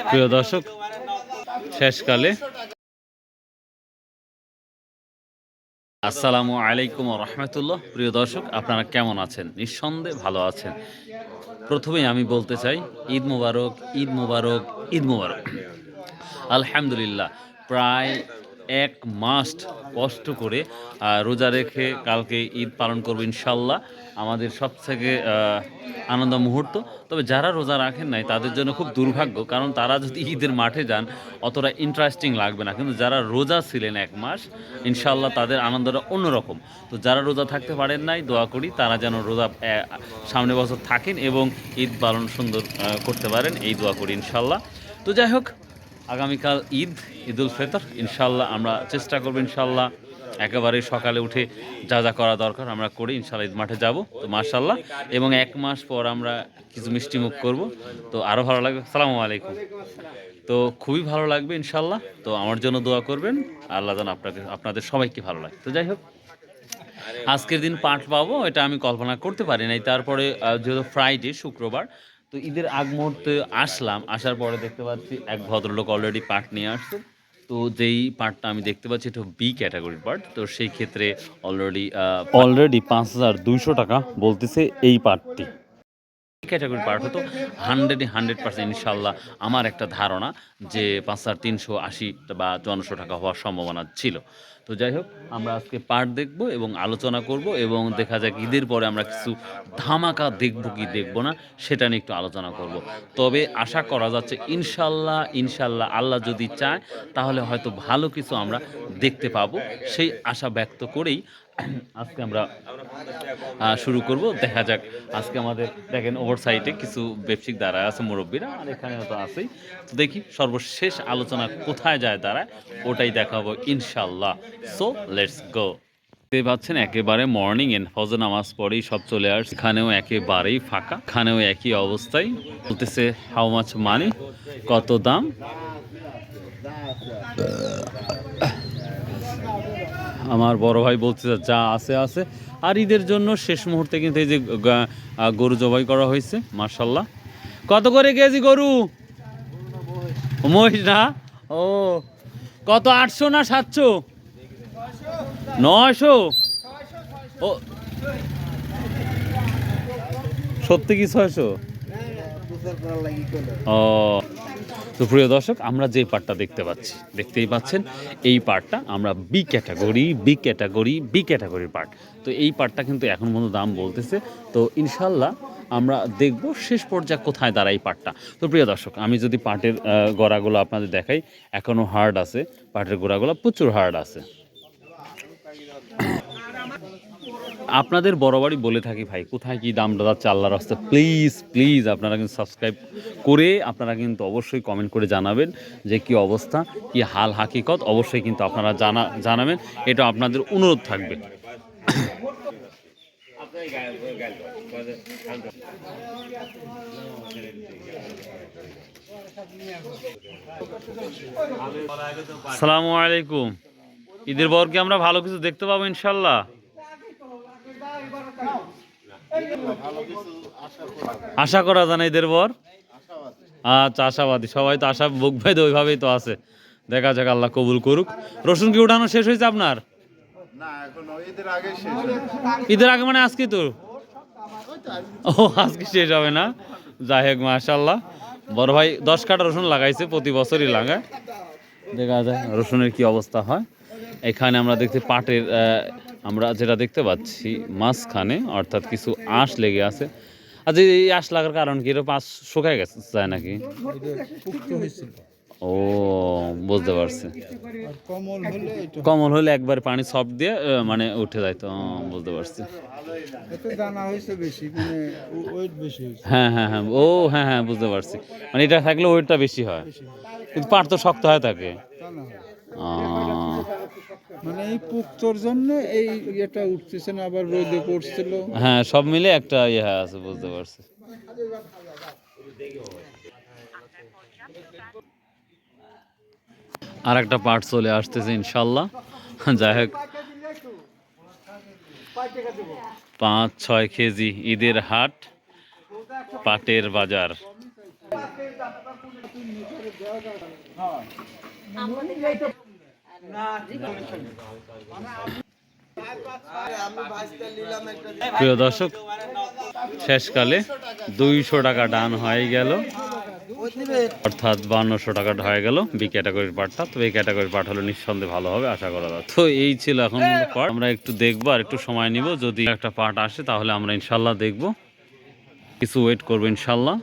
প্রিয় দর্শক, শেষকালে আসসালামু আলাইকুম ওয়া রাহমাতুল্লাহ। প্রিয় দর্শক, আপনারা কেমন আছেন? নিঃসন্দেহে ভালো আছেন। প্রথমেই আমি বলতে চাই, ঈদ মোবারক, ঈদ মোবারক, ঈদ মোবারক। আলহামদুলিল্লাহ, প্রায় ১ মাস কষ্ট করে রোজা রেখে কালকে ঈদ পালন করব ইনশাল্লাহ। আমাদের সবথেকে আনন্দ মুহূর্ত। তবে যারা রোজা রাখেন নাই তাদের জন্য খুব দুর্ভাগ্য, কারণ তারা যদি ঈদের মাঠে যান অতটা ইন্টারেস্টিং লাগবে না। কিন্তু যারা রোজা ছিলেন ১ মাস, ইনশাল্লাহ তাদের আনন্দটা অন্যরকম। তো যারা রোজা থাকতে পারেন নাই, দোয়া করি তারা যেন রোজা সামনে বছর থাকেন এবং ঈদ পালন সুন্দর করতে পারেন, এই দোয়া করি ইনশাল্লাহ। তো যাই হোক, আগামীকাল ঈদুল ফিতর। ইনশাল্লাহ আমরা চেষ্টা করবো ইনশাল্লাহ একেবারে সকালে উঠে যা যা করা দরকার আমরা করি ইনশাল্লাহ ঈদ মাঠে যাব। তো মাশাল্লাহ, এবং ১ মাস পর আমরা কিছু মিষ্টি মুখ করব, তো আরও ভালো লাগবে। আসসালামু আলাইকুম। তো খুবই ভালো লাগবে ইনশাল্লাহ। তো আমার জন্য দোয়া করবেন, আল্লাহ যেন আপনাদের সবাইকে ভালো লাগে। তো যাই হোক, আজকের দিন পাঠ পাবো এটা আমি কল্পনা করতে পারি নাই। তারপরে যেহেতু ফ্রাইডে, শুক্রবার, তো ঈদের আগ মুহূর্তে আসার পরে দেখতে পাচ্ছি এক ভদ্রলোক অলরেডি পাঠ নিয়ে আসছে। তো যেই পার্টটা আমি দেখতে পাচ্ছি এটা বি ক্যাটাগরির পার্ট, তো সেই ক্ষেত্রে অলরেডি ৫,২০০ টাকা বলতেছে এই পার্টটি। ক্যাটাগরি পার্ট হতো 100% ইনশাল্লাহ। আমার একটা ধারণা যে ৫,৩৮০ বা ৫৪০০ টাকা হওয়ার সম্ভাবনা ছিল। তো যাই হোক, আমরা আজকে পার্ট দেখব এবং আলোচনা করব, এবং দেখা যাক ঈদের পরে আমরা কিছু ধামাকা দেখব কি দেখব না সেটা নিয়ে একটু আলোচনা করব। তবে আশা করা যাচ্ছে ইনশাল্লাহ, ইনশাল্লাহ আল্লাহ যদি চায় তাহলে হয়তো ভালো কিছু আমরা দেখতে পাবো। সেই আশা ব্যক্ত করেই আজকে আমরা শুরু করব। দেখা যাক, আজকে আমাদের দেখেন ওভার সাইডে কিছু ব্যবসায়িক দাঁড়ায় আছে, মুরব্বীরা, আর এখানেও তো আছেই। তো দেখি সর্বশেষ আলোচনা কোথায় যায় দাঁড়ায়, ওটাই দেখাবো ইনশাল্লাহ। So let's go. দেখতে পাচ্ছেন একেবারে মর্নিং এন্ড ফজর নামাজ পরেই সব চলে আসছে। এখানেও একেবারেই ফাঁকা, এখানেও একই অবস্থায় বলতেছে হাউ মাছ মানি, কত দাম। আমার বড় ভাই বলছে যা আছে আছে। আর ঈদের জন্য শেষ মুহূর্তে কিন্তু এই যে গরু জবাই করা হয়েছে মাশাল্লাহ। কত করে কেজি গরু? মহিষ না? ও, কত, ৮০০ না ৭০০? ৯০০? ও, সত্যি কি ৬০০? ও, তো প্রিয় দর্শক, আমরা যে পার্টটা দেখতেই পাচ্ছেন, এই পার্টটা আমরা বি ক্যাটাগরির পার্ট। তো এই পার্টটা কিন্তু এখন পর্যন্ত দাম বলতেছে। তো ইনশাল্লাহ আমরা দেখব শেষ পর্যায়ে কোথায় দাঁড়ায় এই পার্টটা। তো প্রিয় দর্শক, আমি যদি পার্টের গোড়াগুলো আপনাদের দেখাই, এখনও হার্ড আছে, পার্টের গোড়াগুলো প্রচুর হার্ড আছে। আপনাদের বরাবরই বলে থাকি ভাই, কোথায় কি দাম যাচ্ছে আল্লাহর রাস্তা, প্লিজ প্লিজ আপনারা কিন্তু সাবস্ক্রাইব করে আপনারা কিন্তু অবশ্যই কমেন্ট করে জানাবেন যে কি অবস্থা, কি হাল হাকিকত, অবশ্যই কিন্তু আপনারা জানাবেন। এটা আপনাদের অনুরোধ থাকবে। আসসালামু আলাইকুম। ঈদের পর কি আমরা ভালো কিছু দেখতে পাবো ইনশাল্লাহ? আশা করা যায় না ঈদের পর? আচ্ছা, আশাবাদী সবাই তো, আশা বুক ভাই ওইভাবেই তো আছে। দেখা যাক, আল্লাহ কবুল করুক। রসুন কি উঠানো শেষ হয়েছে আপনার? ঈদের আগে মানে আজকে তো? ও, আজকে শেষ হবে না? যাই হোক, মাশাল্লাহ। বড় ভাই 10 কাঠা রসুন লাগাইছে, প্রতি বছরই লাগায়। দেখা যায় রসুনের কি অবস্থা হয়। এখানে আমরা দেখছি পাটের, আমরা যেটা দেখতে পাচ্ছি মাঝখানে, অর্থাৎ কিছু আঁশ লেগে আছে। আচ্ছা, এই আঁশ লাগার কারণ কি? এটা পাঁচ শুকায় গেছে যায় নাকি? ও, বুঝতে পারছি। কমল হলে একবার পানি সফট দিয়ে মানে উঠে যায় তো, বুঝতে পারছি। হ্যাঁ হ্যাঁ হ্যাঁ, ও হ্যাঁ হ্যাঁ, বুঝতে পারছি। মানে এটা থাকলে ওয়েটটা বেশি হয়, কিন্তু পাট তো শক্ত হয়ে থাকে। মানে এই পুক্তর জন্য এই ইয়েটা উঠতেছে না, আবার রোদে পড়ছিল। হ্যাঁ, সব মিলে একটা ইয়ে আছে, বুঝতে পারছি। আর একটা পার্ট চলে আসতেছে ইনশাল্লাহ। যাই হোক, ৫-৬ কেজি ঈদের হাট, পাটের বাজার। প্রিয় দর্শক, শেষকালে 200 টাকা ডান হয়ে গেল, অর্থাৎ 5200 টাকা হয়ে গেল বি ক্যাটাগরির পাটটা। তো এই ক্যাটাগরির পাট হলো নিঃসন্দেহে ভালো হবে আশা করা যায়। তো এই ছিল এখন পাট, আমরা একটু দেখবো আর একটু সময় নিব, যদি একটা পাট আসে তাহলে আমরা ইনশাল্লাহ দেখব, কিছু ওয়েট করবো ইনশাল্লাহ।